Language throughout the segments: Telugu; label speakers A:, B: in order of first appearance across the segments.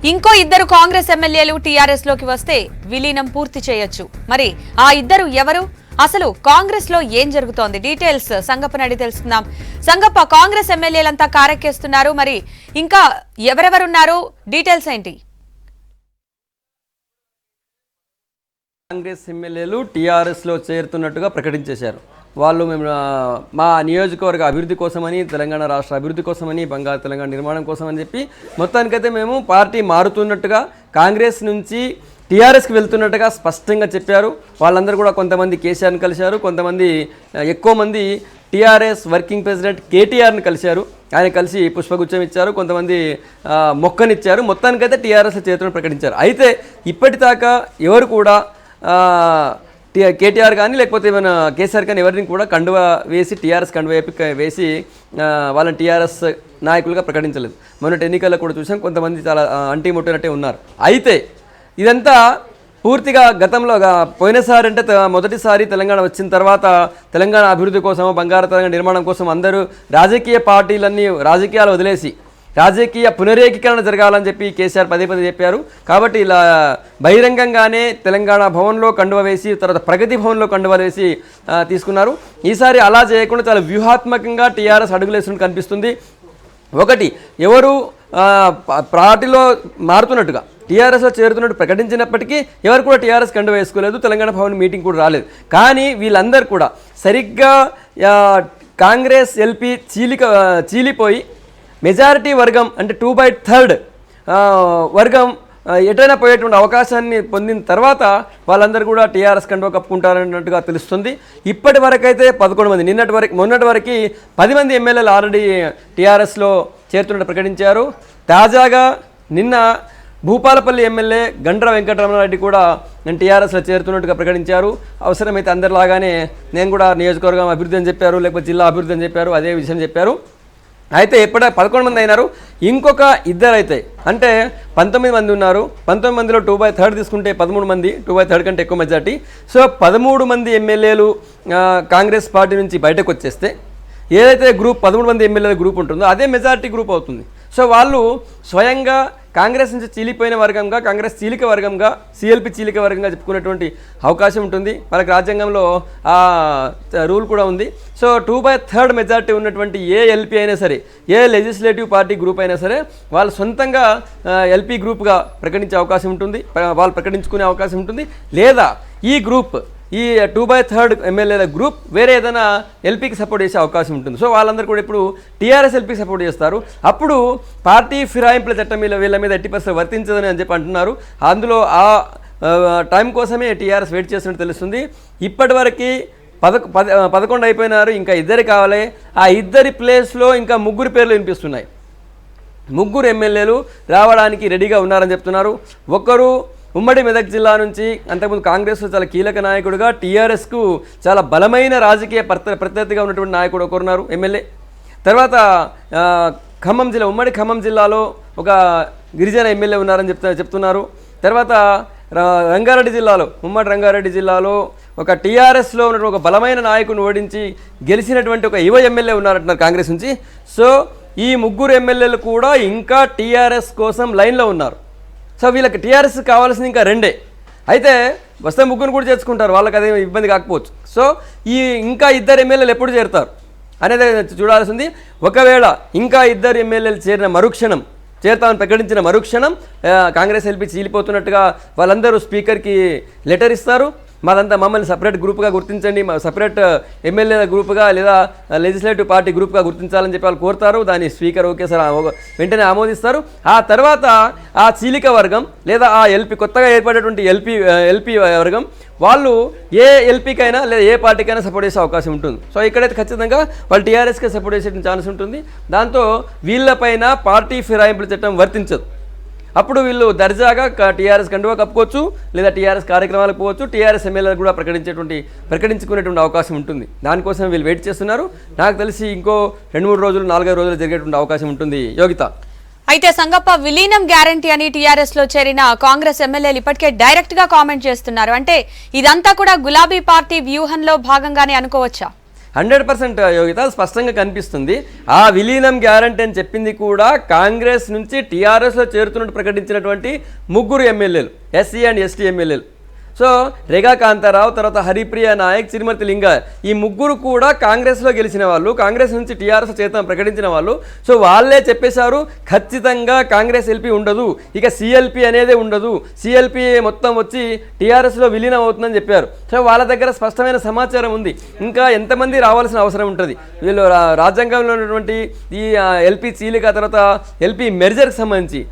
A: ఇంకో ఇద్దరు కాంగ్రెస్ ఎమ్మెల్యేలు టీఆర్ఎస్ లోకి వస్తే విలీనం పూర్తి చేయొచ్చు. మరి ఆ ఇద్దరు ఎవరు? అసలు కాంగ్రెస్ లో ఏం జరుగుతోంది? డీటెయిల్స్ సంగప్పని అడిగి తెలుసుకుందాం. సంగప్ప, కాంగ్రెస్ ఎమ్మెల్యేలంతా కారెక్కేస్తున్నారు, మరి ఇంకా ఎవరెవరున్నారు? డీటెయిల్స్ ఏంటి?
B: కాంగ్రెస్ ఎమ్మెల్యేలు టీఆర్ఎస్ లో చేరుతున్నట్టుగా ప్రకటించేశారు. వాళ్ళు మేము మా నియోజకవర్గ అభివృద్ధి కోసమని, తెలంగాణ రాష్ట్ర అభివృద్ధి కోసమని, బంగారు తెలంగాణ నిర్మాణం కోసమని చెప్పి మొత్తానికైతే మేము పార్టీ మారుతున్నట్టుగా, కాంగ్రెస్ నుంచి టీఆర్ఎస్కి వెళ్తున్నట్టుగా స్పష్టంగా చెప్పారు. వాళ్ళందరూ కూడా కొంతమంది కేసీఆర్ని కలిశారు, కొంతమంది ఎక్కువ మంది టీఆర్ఎస్ వర్కింగ్ ప్రెసిడెంట్ కేటీఆర్ని కలిశారు. ఆయన కలిసి పుష్పగుచ్చం ఇచ్చారు, కొంతమంది మొక్కనిచ్చారు. మొత్తానికైతే టీఆర్ఎస్లో చేరుతున్నట్టు ప్రకటించారు. అయితే ఇప్పటిదాకా ఎవరు కూడా కేటీఆర్ కానీ లేకపోతే ఏమైనా కేసీఆర్ కానీ ఎవరిని కూడా కండువా వేసి టీఆర్ఎస్ కండువా వేసి వాళ్ళని టీఆర్ఎస్ నాయకులుగా ప్రకటించలేదు. మొన్నటి ఎన్నికల్లో కూడా చూసాం, కొంతమంది చాలా అంటీ ముట్టినట్టే ఉన్నారు. అయితే ఇదంతా పూర్తిగా గతంలో పోయినసారి అంటే మొదటిసారి తెలంగాణ వచ్చిన తర్వాత తెలంగాణ అభివృద్ధి కోసం, బంగారు తెలంగాణ నిర్మాణం కోసం అందరూ రాజకీయ పార్టీలన్నీ రాజకీయాలు వదిలేసి రాజకీయ పునరేకీకరణ జరగాలని చెప్పి కేసీఆర్ పదే చెప్పారు. కాబట్టి ఇలా బహిరంగంగానే తెలంగాణ భవన్లో కండువ వేసి, తర్వాత ప్రగతి భవన్లో కండువ వేసి తీసుకున్నారు. ఈసారి అలా చేయకుండా చాలా వ్యూహాత్మకంగా టీఆర్ఎస్ అడుగులేసినట్టు కనిపిస్తుంది. ఒకటి, ఎవరు పార్టీలో మారుతున్నట్టుగా టీఆర్ఎస్లో చేరుతున్నట్టు ప్రకటించినప్పటికీ ఎవరు కూడా టీఆర్ఎస్ కండువ వేసుకోలేదు, తెలంగాణ భవన్ మీటింగ్ కూడా రాలేదు. కానీ వీళ్ళందరూ కూడా సరిగ్గా కాంగ్రెస్ ఎల్పీ చీలిపోయి మెజారిటీ వర్గం అంటే 2/3 వర్గం ఎటైనా పోయేటువంటి అవకాశాన్ని పొందిన తర్వాత వాళ్ళందరూ కూడా టీఆర్ఎస్ కండువా కప్పుకుంటారన్నట్టుగా తెలుస్తుంది. ఇప్పటి వరకైతే 11 మంది, మొన్నటి వరకు 10 మంది ఎమ్మెల్యేలు ఆల్రెడీ టీఆర్ఎస్లో చేరుతున్నట్టు ప్రకటించారు. తాజాగా నిన్న భూపాలపల్లి ఎమ్మెల్యే గండ్ర వెంకటరమణారెడ్డి కూడా నేను టీఆర్ఎస్లో చేరుతున్నట్టుగా ప్రకటించారు. అవసరమైతే అందరిలాగానే నేను కూడా నియోజకవర్గం అభివృద్ధి అని చెప్పారు, లేకపోతే జిల్లా అభివృద్ధి అని చెప్పారు, అదే విషయం చెప్పారు. అయితే ఎప్పుడ 11 మంది అయినారు. ఇంకొక ఇద్దరు అయితే అంటే 19 మంది ఉన్నారు. 19 మందిలో 2/3 తీసుకుంటే 13 మంది, 2/3 కంటే ఎక్కువ మెజార్టీ. సో 13 మంది ఎమ్మెల్యేలు కాంగ్రెస్ పార్టీ నుంచి బయటకు వచ్చేస్తే ఏదైతే గ్రూప్ 13 మంది ఎమ్మెల్యేల గ్రూప్ ఉంటుందో అదే మెజార్టీ గ్రూప్ అవుతుంది. సో వాళ్ళు స్వయంగా కాంగ్రెస్ నుంచి చీలిపోయిన వర్గంగా, కాంగ్రెస్ చీలిక వర్గంగా, సిఎల్పి చీలిక వర్గంగా చెప్పుకునేటువంటి అవకాశం ఉంటుంది. మనకు రాజ్యాంగంలో ఆ రూల్ కూడా ఉంది. సో 2/3 మెజార్టీ ఉన్నటువంటి ఏ ఎల్పీ అయినా సరే, ఏ లెజిస్లేటివ్ పార్టీ గ్రూప్ అయినా సరే వాళ్ళు సొంతంగా ఎల్పీ గ్రూప్గా ప్రకటించే అవకాశం ఉంటుంది, వాళ్ళు ప్రకటించుకునే అవకాశం ఉంటుంది. లేదా ఈ గ్రూప్, ఈ 2/3 ఎమ్మెల్యేల గ్రూప్ వేరే ఏదైనా ఎల్పీకి సపోర్ట్ చేసే అవకాశం ఉంటుంది. సో వాళ్ళందరూ కూడా ఇప్పుడు టీఆర్ఎస్ ఎల్పీకి సపోర్ట్ చేస్తారు. అప్పుడు పార్టీ ఫిరాయింపుల చట్టం వీళ్ళ మీద 80% వర్తించదని అని చెప్పి అంటున్నారు. అందులో ఆ టైం కోసమే టీఆర్ఎస్ వెయిట్ చేస్తున్నట్టు తెలుస్తుంది. ఇప్పటివరకు 11 అయిపోయినారు, ఇంకా ఇద్దరు కావాలి. ఆ ఇద్దరి ప్లేస్లో ఇంకా 3 పేర్లు వినిపిస్తున్నాయి. 3 ఎమ్మెల్యేలు రావడానికి రెడీగా ఉన్నారని చెప్తున్నారు. ఒకరు ఉమ్మడి మెదక్ జిల్లా నుంచి అంతకుముందు కాంగ్రెస్లో చాలా కీలక నాయకుడుగా, టీఆర్ఎస్కు చాలా బలమైన రాజకీయ ప్రత్యర్థిగా ఉన్నటువంటి నాయకుడు ఒకరున్నారు ఎమ్మెల్యే. తర్వాత ఖమ్మం జిల్లా, ఉమ్మడి ఖమ్మం జిల్లాలో ఒక గిరిజన ఎమ్మెల్యే ఉన్నారని చెప్తున్నారు. తర్వాత రంగారెడ్డి జిల్లాలో, ఉమ్మడి రంగారెడ్డి జిల్లాలో ఒక టీఆర్ఎస్లో ఉన్నటువంటి ఒక బలమైన నాయకుడిని ఓడించి గెలిచినటువంటి ఒక యువ ఎమ్మెల్యే ఉన్నారంటున్నారు కాంగ్రెస్ నుంచి. సో ఈ 3 ఎమ్మెల్యేలు కూడా ఇంకా టీఆర్ఎస్ కోసం లైన్లో ఉన్నారు. సో వీళ్ళకి టీఆర్ఎస్ కావాల్సింది ఇంకా 2. అయితే వస్తే 3 కూడా చేర్చుకుంటారు, వాళ్ళకి అదే ఇబ్బంది కాకపోవచ్చు. సో ఈ ఇంకా 2 ఎమ్మెల్యేలు ఎప్పుడు చేరుతారు అనేది చూడాల్సింది. ఒకవేళ ఇంకా 2 ఎమ్మెల్యేలు చేరిన మరుక్షణం, చేరుతామని ప్రకటించిన మరుక్షణం కాంగ్రెస్ ఎల్పీ చీలిపోతున్నట్టుగా వాళ్ళందరూ స్పీకర్కి లెటర్ ఇస్తారు. మమ్మల్ని సపరేట్ గ్రూప్గా గుర్తించండి, సపరేట్ ఎమ్మెల్యేల గ్రూప్గా లేదా లెజిస్లేటివ్ పార్టీ గ్రూప్గా గుర్తించాలని చెప్పి వాళ్ళు కోరుతారు. దాన్ని స్పీకర్ ఓకే సార్ వెంటనే ఆమోదిస్తారు. ఆ తర్వాత ఆ చీలిక వర్గం లేదా ఆ ఎల్పీ, కొత్తగా ఏర్పడేటువంటి ఎల్పీ వర్గం వాళ్ళు ఏ ఎల్పీకైనా లేదా ఏ పార్టీకైనా సపోర్ట్ చేసే అవకాశం ఉంటుంది. సో ఇక్కడైతే ఖచ్చితంగా వాళ్ళు టీఆర్ఎస్కే సపోర్ట్ చేసే ఛాన్స్ ఉంటుంది. దాంతో వీళ్ళపైన పార్టీ ఫిరాయింపుల చట్టం వర్తించదు. అప్పుడు వీళ్ళు దర్జాగా టీఆర్ఎస్ కండువా కప్పుకోవచ్చు, లేదా టీఆర్ఎస్ కార్యక్రమాలకు పోవచ్చు, టీఆర్ఎస్ ఎమ్మెల్యేలు కూడా ప్రకటించుకునేటువంటి అవకాశం ఉంటుంది. దానికోసం వీళ్ళు వెయిట్ చేస్తున్నారు. నాకు తెలిసి ఇంకో 2-3 రోజులు, 4-5 రోజులు జరిగేటువంటి అవకాశం ఉంటుంది. యోగిత,
A: అయితే సంగప్ప, విలీనం గ్యారంటీ అని టీఆర్ఎస్ లో చేరిన కాంగ్రెస్ ఎమ్మెల్యేలు ఇప్పటికే డైరెక్ట్ గా కామెంట్ చేస్తున్నారు. అంటే ఇదంతా కూడా గులాబీ పార్టీ వ్యూహంలో భాగంగానే అనుకోవచ్చా?
B: 100% యోగిత స్పష్టంగా కనిపిస్తుంది. ఆ విలీనం గ్యారంటీ అని చెప్పింది కూడా కాంగ్రెస్ నుంచి టీఆర్ఎస్లో చేరుతున్నట్టు ప్రకటించినటువంటి 3 ఎమ్మెల్యేలు, ఎస్సీ అండ్ ఎస్టీ ఎమ్మెల్యేలు. సో రేగా కాంతారావు, తర్వాత హరిప్రియ నాయక్, చిరుమతి లింగ, ఈ 3 కూడా కాంగ్రెస్లో గెలిచిన వాళ్ళు, కాంగ్రెస్ నుంచి టీఆర్ఎస్ చేత ప్రకటించిన వాళ్ళు. సో వాళ్ళే చెప్పేశారు ఖచ్చితంగా కాంగ్రెస్ ఎల్పీ ఉండదు, ఇక సిఎల్పి అనేదే ఉండదు, సిఎల్పి మొత్తం వచ్చి టీఆర్ఎస్లో విలీనం అవుతుందని చెప్పారు. సో వాళ్ళ దగ్గర స్పష్టమైన సమాచారం ఉంది. ఇంకా ఎంతమంది రావాల్సిన అవసరం ఉంటుంది? వీళ్ళు రాజ్యాంగంలో ఉన్నటువంటి ఈ ఎల్పీ చీలిక, తర్వాత ఎల్పీ మెర్జర్కి సంబంధించి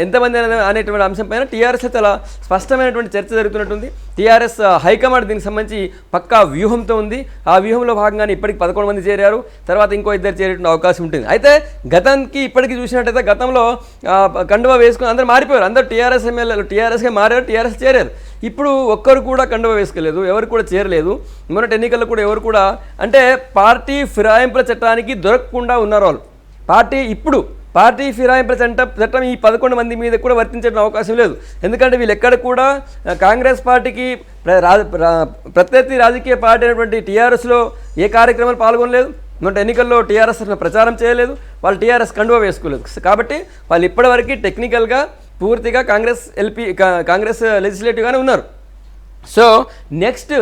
B: ఎంతమంది అనేటువంటి అంశం పైన టీఆర్ఎస్లో చాలా స్పష్టమైనటువంటి చర్చ జరుగుతున్నట్టుంది. టీఆర్ఎస్ హైకమాండ్ దీనికి సంబంధించి పక్కా వ్యూహంతో ఉంది. ఆ వ్యూహంలో భాగంగానే ఇప్పటికి 11 మంది చేరారు, తర్వాత ఇంకో 2 చేరేటువంటి అవకాశం ఉంటుంది. అయితే గతానికి ఇప్పటికీ చూసినట్టయితే గతంలో కండువా వేసుకుని అందరూ మారిపోయారు, అందరూ టీఆర్ఎస్ ఎమ్మెల్యేలు టీఆర్ఎస్గా మారారు, టీఆర్ఎస్ చేరారు. ఇప్పుడు ఒక్కరు కూడా కండువా వేసుకోలేదు, ఎవరు కూడా చేరలేదు. మొన్నటి ఎన్నికల్లో కూడా ఎవరు కూడా అంటే పార్టీ ఫిరాయింపుల చట్టానికి దొరకకుండా ఉన్నారు వాళ్ళు. పార్టీ ఫిరాయింపుల చట్టం ఈ 11 మంది మీద కూడా వర్తించే అవకాశం లేదు. ఎందుకంటే వీళ్ళు ఎక్కడ కూడా కాంగ్రెస్ పార్టీకి ప్రత్యర్థి రాజకీయ పార్టీ అయినటువంటి టీఆర్ఎస్లో ఏ కార్యక్రమాలు పాల్గొనలేదు, మొన్న ఎన్నికల్లో టీఆర్ఎస్ ప్రచారం చేయలేదు, వాళ్ళు టీఆర్ఎస్ కండువా వేసుకోలేదు. కాబట్టి వాళ్ళు ఇప్పటివరకు టెక్నికల్గా పూర్తిగా కాంగ్రెస్ లెజిస్లేటివ్గానే ఉన్నారు. సో నెక్స్ట్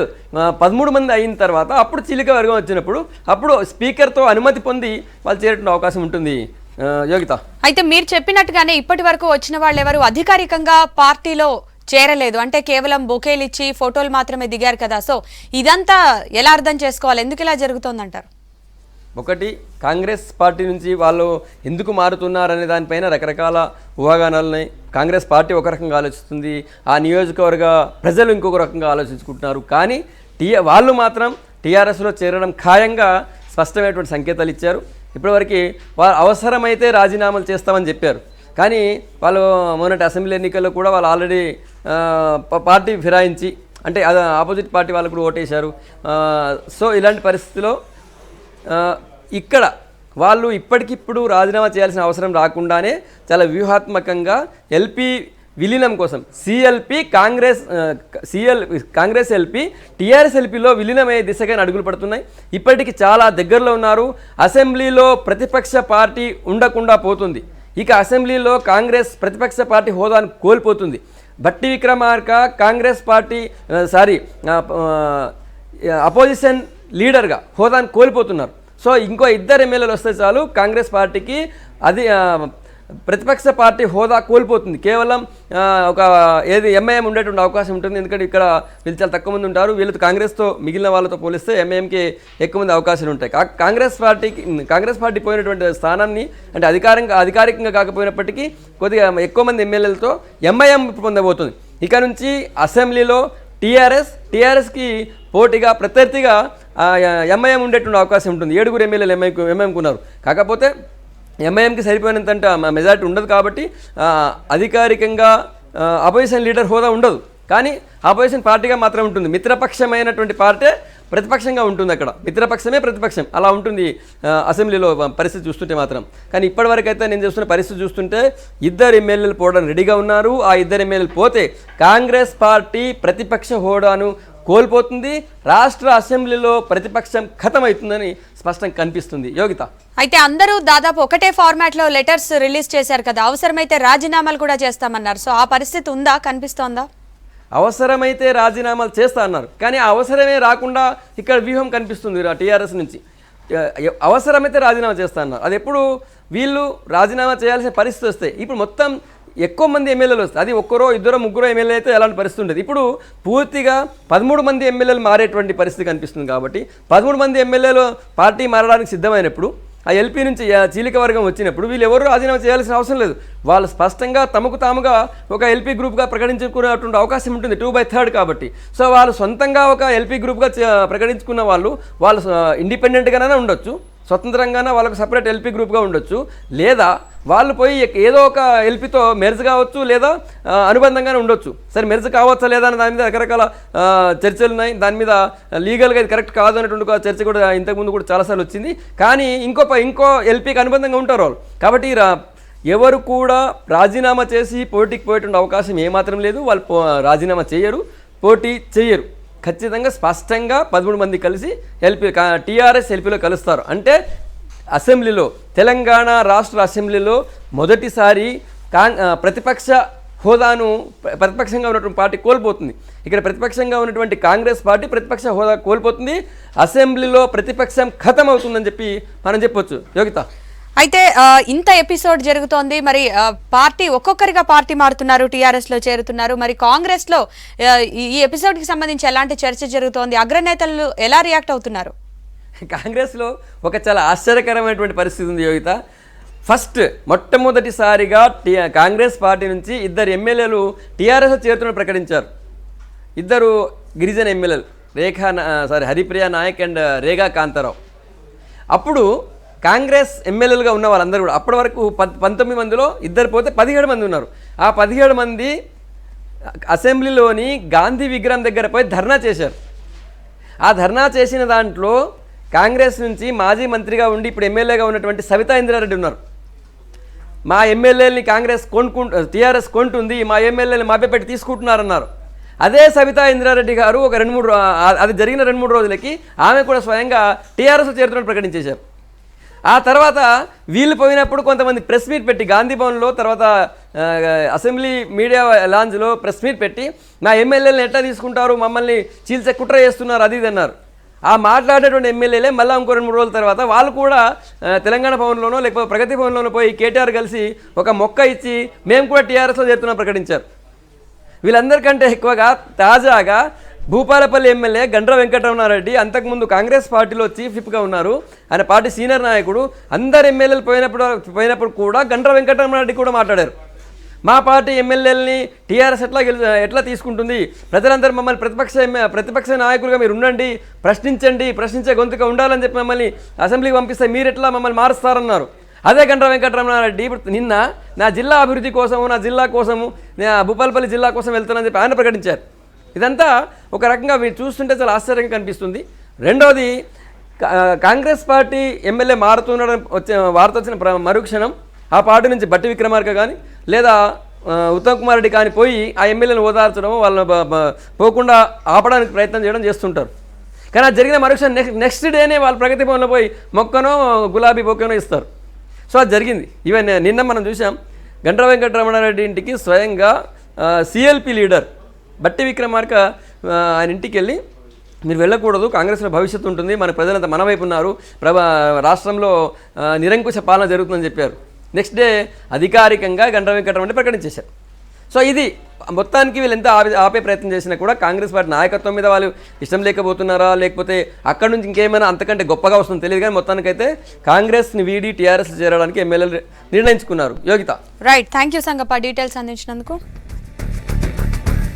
B: 13 మంది అయిన తర్వాత అప్పుడు చీలిక వర్గం వచ్చినప్పుడు అప్పుడు స్పీకర్తో అనుమతి పొంది వాళ్ళు చేరేటువంటి అవకాశం ఉంటుంది. యోగిత,
A: అయితే మీరు చెప్పినట్టుగానే ఇప్పటి వరకు వచ్చిన వాళ్ళు ఎవరు అధికారికంగా పార్టీలో చేరలేదు, అంటే కేవలం బొకేలు ఇచ్చి ఫోటోలు మాత్రమే దిగారు కదా. సో ఇదంతా ఎలా అర్థం చేసుకోవాలి, ఎందుకు ఇలా జరుగుతోందంటారు?
B: ఒకటి, కాంగ్రెస్ పార్టీ నుంచి వాళ్ళు ఎందుకు మారుతున్నారనే దానిపైన రకరకాల ఊహాగానాలున్నాయి. కాంగ్రెస్ పార్టీ ఒక రకంగా ఆలోచిస్తుంది, ఆ నియోజకవర్గ ప్రజలు ఇంకొక రకంగా ఆలోచించుకుంటున్నారు. కానీ వాళ్ళు మాత్రం టీఆర్ఎస్లో చేరడం ఖాయంగా స్పష్టమైనటువంటి సంకేతాలు ఇచ్చారు. ఇప్పటివరకు వాళ్ళు అవసరమైతే రాజీనామాలు చేస్తామని చెప్పారు. కానీ వాళ్ళు మొన్నటి అసెంబ్లీ ఎన్నికల్లో కూడా వాళ్ళు ఆల్రెడీ పార్టీ ఫిరాయించి అంటే ఆపోజిట్ పార్టీ వాళ్ళు కూడా ఓటేశారు. సో ఇలాంటి పరిస్థితిలో ఇక్కడ వాళ్ళు ఇప్పటికిప్పుడు రాజీనామా చేయాల్సిన అవసరం రాకుండానే చాలా వ్యూహాత్మకంగా ఎల్పీ విలీనం కోసం కాంగ్రెస్ ఎల్పీ టీఆర్ఎస్ ఎల్పీలో విలీనమయ్యే దిశగా అడుగులు పడుతున్నాయి. ఇప్పటికీ చాలా దగ్గరలో ఉన్నారు. అసెంబ్లీలో ప్రతిపక్ష పార్టీ ఉండకుండా పోతుంది. ఇక అసెంబ్లీలో కాంగ్రెస్ ప్రతిపక్ష పార్టీ హోదాను కోల్పోతుంది. భట్టి విక్రమార్క కాంగ్రెస్ పార్టీ అపోజిషన్ లీడర్గా హోదాను కోల్పోతున్నారు. సో ఇంకో 2 ఎమ్మెల్యేలు వస్తే చాలు కాంగ్రెస్ పార్టీకి అది ప్రతిపక్ష పార్టీ హోదా కోల్పోతుంది. కేవలం ఒక ఎంఐఎం ఉండేటువంటి అవకాశం ఉంటుంది. ఎందుకంటే ఇక్కడ వీళ్ళు చాలా తక్కువ మంది ఉంటారు. వీళ్ళతో కాంగ్రెస్తో మిగిలిన వాళ్ళతో పోలిస్తే ఎంఐఎంకి ఎక్కువ మంది అవకాశాలు ఉంటాయి. కాంగ్రెస్ పార్టీ పోయినటువంటి స్థానాన్ని అంటే అధికారికంగా కాకపోయినప్పటికీ కొద్దిగా ఎక్కువ మంది ఎమ్మెల్యేలతో ఎంఐఎం పొందబోతుంది. ఇక నుంచి అసెంబ్లీలో టీఆర్ఎస్కి పోటీగా ప్రత్యర్థిగా ఎంఐఎం ఉండేటువంటి అవకాశం ఉంటుంది. 7 ఎమ్మెల్యేలు ఎంఐఎంకు ఉన్నారు. కాకపోతే ఎంఐఎంకి సరిపోయినంత మెజారిటీ ఉండదు. కాబట్టి అధికారికంగా అపోజిషన్ లీడర్ హోదా ఉండదు. కానీ అపోజిషన్ పార్టీగా మాత్రం ఉంటుంది. మిత్రపక్షమైనటువంటి పార్టీ ప్రతిపక్షంగా ఉంటుంది. అక్కడ మిత్రపక్షమే ప్రతిపక్షం అలా ఉంటుంది అసెంబ్లీలో పరిస్థితి చూస్తుంటే మాత్రం. కానీ ఇప్పటివరకు అయితే నేను చూస్తున్న పరిస్థితి చూస్తుంటే 2 ఎమ్మెల్యేలు పోవడం రెడీగా ఉన్నారు. ఆ 2 ఎమ్మెల్యేలు పోతే కాంగ్రెస్ పార్టీ ప్రతిపక్ష హోదాను కోల్పోతుంది. రాష్ట్ర అసెంబ్లీలో ప్రతిపక్షం ఖతమవుతుందని స్పష్టంగా కనిపిస్తుంది. యోగిత,
A: అయితే అందరూ దాదాపు ఒకటే ఫార్మాట్ లో లెటర్స్ రిలీజ్ చేశారు కదా, అవసరమైతే రాజీనామాలు కూడా చేస్తామన్నారు. సో ఆ పరిస్థితి ఉందా, కనిపిస్తోందా?
B: అవసరమైతే రాజీనామాలు చేస్తా అన్నారు. కానీ అవసరమే రాకుండా ఇక్కడ వ్యూహం కనిపిస్తుంది టీఆర్ఎస్ నుంచి. అవసరమైతే రాజీనామా చేస్తా అన్నారు. అది ఎప్పుడు వీళ్ళు రాజీనామా చేయాల్సిన పరిస్థితి వస్తే ఇప్పుడు మొత్తం ఎక్కువ మంది ఎమ్మెల్యేలు వస్తారు. అది 1, 2, 3 ఎమ్మెల్యేలు అయితే ఎలాంటి పరిస్థితి ఉండదు. ఇప్పుడు పూర్తిగా 13 మంది ఎమ్మెల్యేలు మారేటువంటి పరిస్థితి కనిపిస్తుంది. కాబట్టి 13 మంది ఎమ్మెల్యేలు పార్టీ మారడానికి సిద్ధమైనప్పుడు ఆ ఎల్పీ నుంచి చీలిక వర్గం వచ్చినప్పుడు వీళ్ళు ఎవరు రాజీనామా చేయాల్సిన అవసరం లేదు. వాళ్ళు స్పష్టంగా తమకు తాముగా ఒక ఎల్పీ గ్రూప్గా ప్రకటించుకునేటువంటి అవకాశం ఉంటుంది 2/3 కాబట్టి. సో వాళ్ళు సొంతంగా ఒక ఎల్పీ గ్రూప్గా ప్రకటించుకున్న వాళ్ళు ఇండిపెండెంట్గానే ఉండొచ్చు, స్వతంత్రంగానే వాళ్ళకు సపరేట్ ఎల్పీ గ్రూప్గా ఉండొచ్చు. లేదా వాళ్ళు పోయి ఏదో ఒక ఎల్పీతో మెర్జ్ కావచ్చు, లేదా అనుబంధంగానే ఉండొచ్చు. సరే మెర్జ్ కావచ్చా లేదా అని దాని మీద రకరకాల చర్చలు ఉన్నాయి. దాని మీద లీగల్గా ఇది కరెక్ట్ కాదు అనేటువంటి చర్చ కూడా ఇంతకుముందు కూడా చాలాసార్లు వచ్చింది. కానీ ఇంకో ఎల్పీకి అనుబంధంగా ఉంటారు వాళ్ళు. కాబట్టి ఎవరు కూడా రాజీనామా చేసి పోటీకి పోయేటువంటి అవకాశం ఏమాత్రం లేదు. వాళ్ళు రాజీనామా చేయరు, పోటీ చేయరు. ఖచ్చితంగా స్పష్టంగా 13 మంది కలిసి టీఆర్ఎస్ ఎల్పీలో కలుస్తారు. అంటే అసెంబ్లీలో తెలంగాణ రాష్ట్ర అసెంబ్లీలో మొదటిసారి ప్రతిపక్ష హోదాను ప్రతిపక్షంగా ఉన్నటువంటి పార్టీ కోల్పోతుంది. ఇక్కడ ప్రతిపక్షంగా ఉన్నటువంటి కాంగ్రెస్ పార్టీ ప్రతిపక్ష హోదా కోల్పోతుంది. అసెంబ్లీలో ప్రతిపక్షం ఖతం అవుతుందని చెప్పి మనం చెప్పొచ్చు. యోగిత,
A: అయితే ఇంత ఎపిసోడ్ జరుగుతోంది, మరి పార్టీ ఒక్కొక్కరిగా పార్టీ మారుతున్నారు, టీఆర్ఎస్ లో చేరుతున్నారు. మరి కాంగ్రెస్ లో ఈ ఎపిసోడ్ కి సంబంధించి ఎలాంటి చర్చ జరుగుతోంది, అగ్రనేతలు ఎలా రియాక్ట్ అవుతున్నారు?
B: కాంగ్రెస్లో ఒక చాలా ఆశ్చర్యకరమైనటువంటి పరిస్థితి ఉంది యోగిత. ఫస్ట్ మొట్టమొదటిసారిగా కాంగ్రెస్ పార్టీ నుంచి 2 ఎమ్మెల్యేలు టీఆర్ఎస్ చేరుతున్న ప్రకటించారు. 2 గిరిజన ఎమ్మెల్యేలు, హరిప్రియ నాయక్ అండ్ రేగా కాంతారావు. అప్పుడు కాంగ్రెస్ ఎమ్మెల్యేలుగా ఉన్న వాళ్ళందరూ కూడా అప్పటి వరకు 19 మందిలో 2 పోతే 17 మంది ఉన్నారు. ఆ 17 మంది అసెంబ్లీలోని గాంధీ విగ్రహం దగ్గర పోయి ధర్నా చేశారు. ఆ ధర్నా చేసిన దాంట్లో కాంగ్రెస్ నుంచి మాజీ మంత్రిగా ఉండి ఇప్పుడు ఎమ్మెల్యేగా ఉన్నటువంటి సవితా ఇంద్రారెడ్డి ఉన్నారు. మా ఎమ్మెల్యేలని కాంగ్రెస్ టీఆర్ఎస్ కొంటుంది, మా ఎమ్మెల్యేని మభ్యపెట్టి తీసుకుంటున్నారన్నారు. అదే సవితా ఇంద్రారెడ్డి గారు ఒక 2-3 అది జరిగిన 2-3 రోజులకి ఆమె కూడా స్వయంగా టీఆర్ఎస్ చేరుతున్నట్టు ప్రకటించేశారు. ఆ తర్వాత వీళ్ళు పోయినప్పుడు కొంతమంది ప్రెస్ మీట్ పెట్టి గాంధీ భవన్లో, తర్వాత అసెంబ్లీ మీడియా లాంజ్లో ప్రెస్ మీట్ పెట్టి నా ఎమ్మెల్యేలను ఎట్లా తీసుకుంటారు, మమ్మల్ని చీల్చే కుట్ర చేస్తున్నారు, అది ఇది అన్నారు. ఆ మాట్లాడేటువంటి ఎమ్మెల్యేలే మళ్ళీ ఇంకో 2-3 రోజుల తర్వాత వాళ్ళు కూడా తెలంగాణ భవన్లోనో లేకపోతే ప్రగతి భవన్లోనో పోయి కేటీఆర్ కలిసి ఒక మొక్క ఇచ్చి మేము కూడా టీఆర్ఎస్లో చేరుతున్నాం ప్రకటించారు. వీళ్ళందరికంటే ఎక్కువగా తాజాగా భూపాలపల్లి ఎమ్మెల్యే గండ్ర వెంకటరమణారెడ్డి అంతకుముందు కాంగ్రెస్ పార్టీలో చీఫ్ విప్గా ఉన్నారు, ఆయన పార్టీ సీనియర్ నాయకుడు. అందరు ఎమ్మెల్యేలు పోయినప్పుడు కూడా గండ్ర వెంకటరమణారెడ్డి కూడా మాట్లాడారు. మా పార్టీ ఎమ్మెల్యేలని టీఆర్ఎస్ ఎట్లా తీసుకుంటుంది, ప్రజలందరూ మమ్మల్ని ప్రతిపక్ష నాయకులుగా మీరు ఉండండి, ప్రశ్నించే గొంతుగా ఉండాలని చెప్పి మమ్మల్ని అసెంబ్లీకి పంపిస్తే మీరు ఎట్లా మమ్మల్ని మారుస్తారన్నారు. అదే గండ్ర వెంకటరమణారెడ్డి ఇప్పుడు నిన్న నా జిల్లా అభివృద్ధి కోసము, నా జిల్లా కోసము, భూపాలపల్లి జిల్లా కోసం వెళ్తానని చెప్పి ఆయన ప్రకటించారు. ఇదంతా ఒక రకంగా మీరు చూస్తుంటే చాలా ఆశ్చర్యంగా కనిపిస్తుంది. రెండోది, కాంగ్రెస్ పార్టీ ఎమ్మెల్యే మారుతుండడం వార్త వచ్చిన మరుక్షణం ఆ పార్టీ నుంచి బట్టి విక్రమార్క కానీ లేదా ఉత్తమ్ కుమార్ రెడ్డి కానీ పోయి ఆ ఎమ్మెల్యేలను ఓదార్చడం, వాళ్ళని పోకుండా ఆపడానికి ప్రయత్నం చేయడం చేస్తుంటారు. కానీ అది జరిగిన మరుక్షణం నెక్స్ట్ డేనే వాళ్ళు ప్రగతి భవన్లో పోయి మొక్కనో గులాబీ బొక్కనో ఇస్తారు. సో అది జరిగింది. ఈవెన్ నిన్న మనం చూసాం, గండ్ర వెంకటరమణారెడ్డి ఇంటికి స్వయంగా సిఎల్పి లీడర్ బట్టి విక్రమార్క ఆయన ఇంటికి వెళ్ళి మీరు వెళ్ళకూడదు, కాంగ్రెస్లో భవిష్యత్తు ఉంటుంది, మన ప్రజలంతా మన వైపు ఉన్నారు, రాష్ట్రంలో నిరంకుశ పాలన జరుగుతుందని చెప్పారు. నెక్స్ట్ డే అధికారికంగా గండ్ర వెంకటరమణ ప్రకటించేశారు. సో ఇది మొత్తానికి వీళ్ళు ఎంత ఆపే ప్రయత్నం చేసినా కూడా కాంగ్రెస్ పార్టీ నాయకత్వం మీద వాళ్ళు ఇష్టం లేకపోతున్నారా, లేకపోతే అక్కడి నుంచి ఇంకేమైనా అంతకంటే గొప్పగా వస్తుందో తెలియదు. కానీ మొత్తానికైతే కాంగ్రెస్ని వీడి టీఆర్ఎస్ చేరడానికి ఎమ్మెల్యేలు నిర్ణయించుకున్నారు. Yogitha,
A: right, thank you Sangappa, details అందించినందుకు.